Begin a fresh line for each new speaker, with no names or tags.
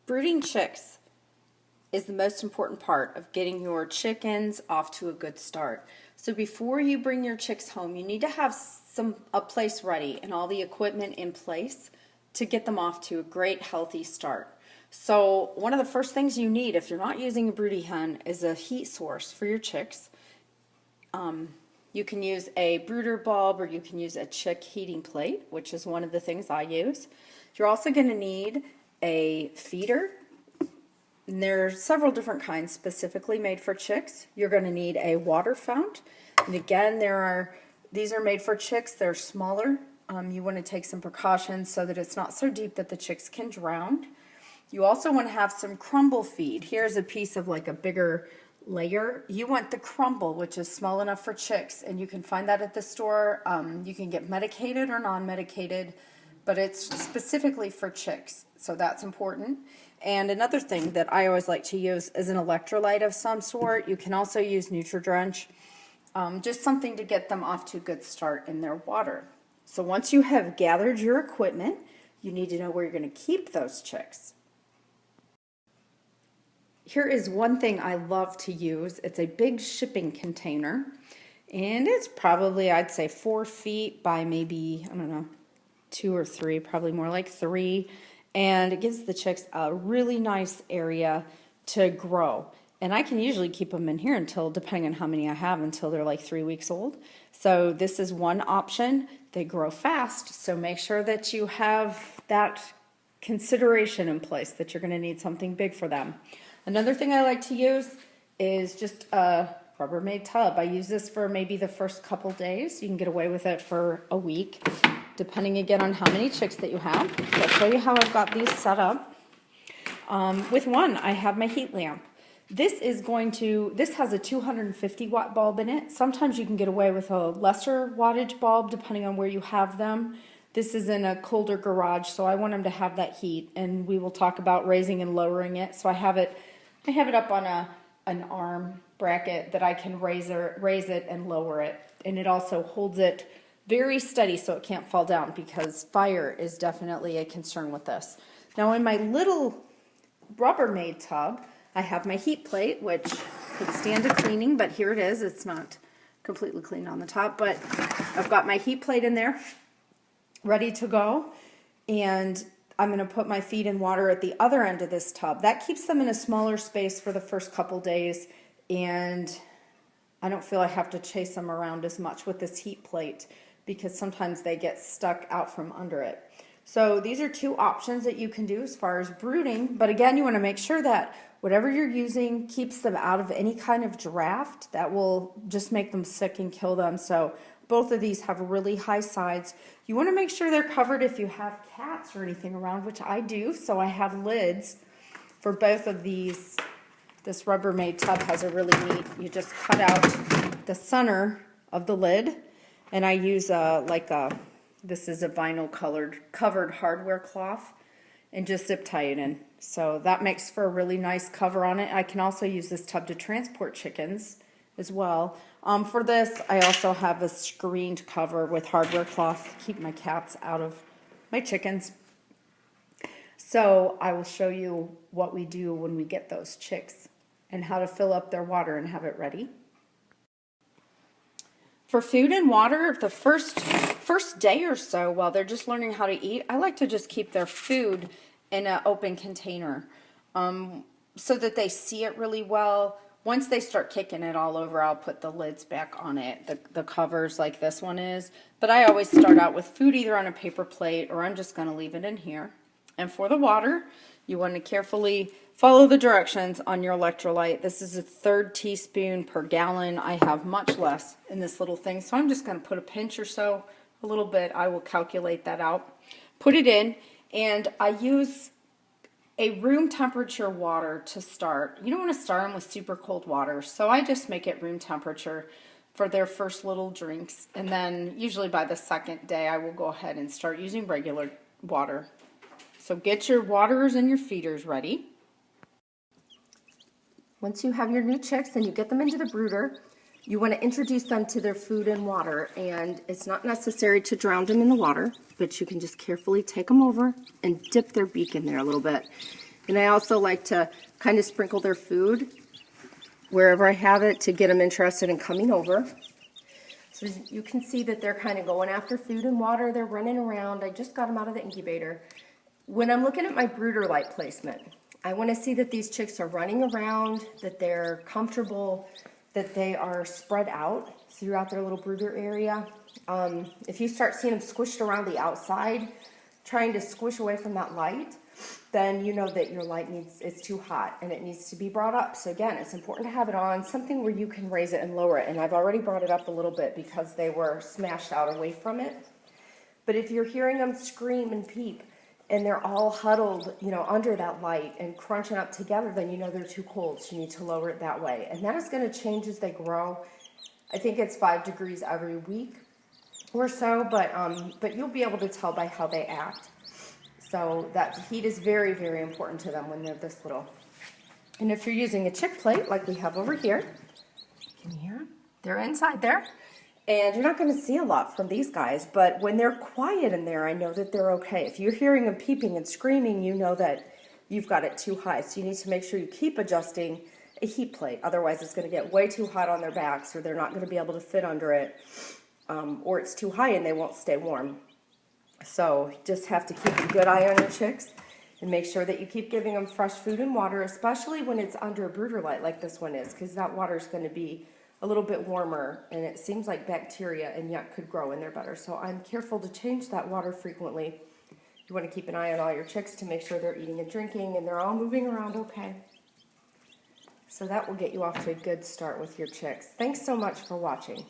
Brooding chicks is the most important part of getting your chickens off to a good start. So before you bring your chicks home, you need to have a place ready and all the equipment in place to get them off to a great, healthy start. So one of the first things you need if you're not using a broody hen is a heat source for your chicks. You can use a brooder bulb or you can use a chick heating plate, which is one of the things I use. You're also going to need a feeder. And there are several different kinds specifically made for chicks. You're going to need a water fount. And again, these are made for chicks. They're smaller. You want to take some precautions so that it's not so deep that the chicks can drown. You also want to have some crumble feed. Here's a piece of like a bigger layer. You want the crumble, which is small enough for chicks, and you can find that at the store. You can get medicated or non-medicated, but it's specifically for chicks, so that's important. And another thing that I always like to use is an electrolyte of some sort. You can also use Nutri-Drench, just something to get them off to a good start in their water. So once you have gathered your equipment, you need to know where you're going to keep those chicks. Here is one thing I love to use. It's a big shipping container, and it's probably, I'd say, 4 feet by maybe, I don't know, 2 or 3, probably more like 3, and it gives the chicks a really nice area to grow. And I can usually keep them in here until, depending on how many I have, until they're like 3 weeks old. So this is one option. They grow fast, so make sure that you have that consideration in place, that you're going to need something big for them. Another thing I like to use is just a Rubbermaid tub. I use this for maybe the first couple days. You can get away with it for a week, depending again on how many chicks that you have. So I'll show you how I've got these set up. With one, I have my heat lamp. This has a 250 watt bulb in it. Sometimes you can get away with a lesser wattage bulb depending on where you have them. This is in a colder garage, so I want them to have that heat, and we will talk about raising and lowering it. So I have it up on an arm bracket that I can raise it and lower it, and it also holds it very steady so it can't fall down, because fire is definitely a concern with this. Now in my little Rubbermaid tub, I have my heat plate, which could stand a cleaning, but here it is. It's not completely clean on the top, but I've got my heat plate in there ready to go, and I'm going to put my feed and water at the other end of this tub. That keeps them in a smaller space for the first couple days, and I don't feel I have to chase them around as much with this heat plate because sometimes they get stuck out from under it. So these are 2 options that you can do as far as brooding, but again, you want to make sure that whatever you're using keeps them out of any kind of draft that will just make them sick and kill them. So both of these have really high sides. You want to make sure they're covered if you have cats or anything around, which I do. So I have lids for both of these. This Rubbermaid tub has a really neat, you just cut out the center of the lid, and I use this is a vinyl covered hardware cloth, and just zip tie it in. So that makes for a really nice cover on it. I can also use this tub to transport chickens as well. For this, I also have a screened cover with hardware cloth to keep my cats out of my chickens. So I will show you what we do when we get those chicks and how to fill up their water and have it ready. For food and water, the first day or so while they're just learning how to eat, I like to just keep their food in an open container so that they see it really well. Once they start kicking it all over, I'll put the lids back on it, the covers like this one is. But I always start out with food either on a paper plate or I'm just going to leave it in here. And for the water, you want to carefully follow the directions on your electrolyte. This is a 1/3 teaspoon per gallon. I have much less in this little thing, so I'm just going to put a pinch or so, a little bit. I will calculate that out. Put it in, and I use a room temperature water to start. You don't want to start them with super cold water, so I just make it room temperature for their first little drinks, and then usually by the second day I will go ahead and start using regular water. So get your waters and your feeders ready. Once you have your new chicks and you get them into the brooder, you want to introduce them to their food and water, and it's not necessary to drown them in the water, but you can just carefully take them over and dip their beak in there a little bit.
And I also like to kind of sprinkle their food wherever I have it to get them interested in coming over. So you can see that they're kind of going after food and water. They're running around. I just got them out of the incubator. When I'm looking at my brooder light placement, I want to see that these chicks are running around, that they're comfortable, that they are spread out throughout their little brooder area. If you start seeing them squished around the outside, trying to squish away from that light, then you know that your light it's too hot and it needs to be brought up. So again, it's important to have it on something where you can raise it and lower it. And I've already brought it up a little bit because they were smashed out away from it. But if you're hearing them scream and peep and they're all huddled, you know, under that light and crunching up together, then you know they're too cold. So you need to lower it that way. And that is going to change as they grow. I think it's 5 degrees every week or so, but you'll be able to tell by how they act. So that heat is very, very important to them when they're this little. And if you're using a chick plate like we have over here, can you hear them? They're inside there. And you're not going to see a lot from these guys, but when they're quiet in there, I know that they're okay. If you're hearing them peeping and screaming, you know that you've got it too high. So you need to make sure you keep adjusting a heat plate. Otherwise, it's going to get way too hot on their backs, or they're not going to be able to fit under it, or it's too high and they won't stay warm. So just have to keep a good eye on your chicks and make sure that you keep giving them fresh food and water, especially when it's under a brooder light like this one is, because that water is going to be a little bit warmer and it seems like bacteria and yuck could grow in there better. So I'm careful to change that water frequently. You want to keep an eye on all your chicks to make sure they're eating and drinking and they're all moving around okay. So that will get you off to a good start with your chicks. Thanks so much for watching.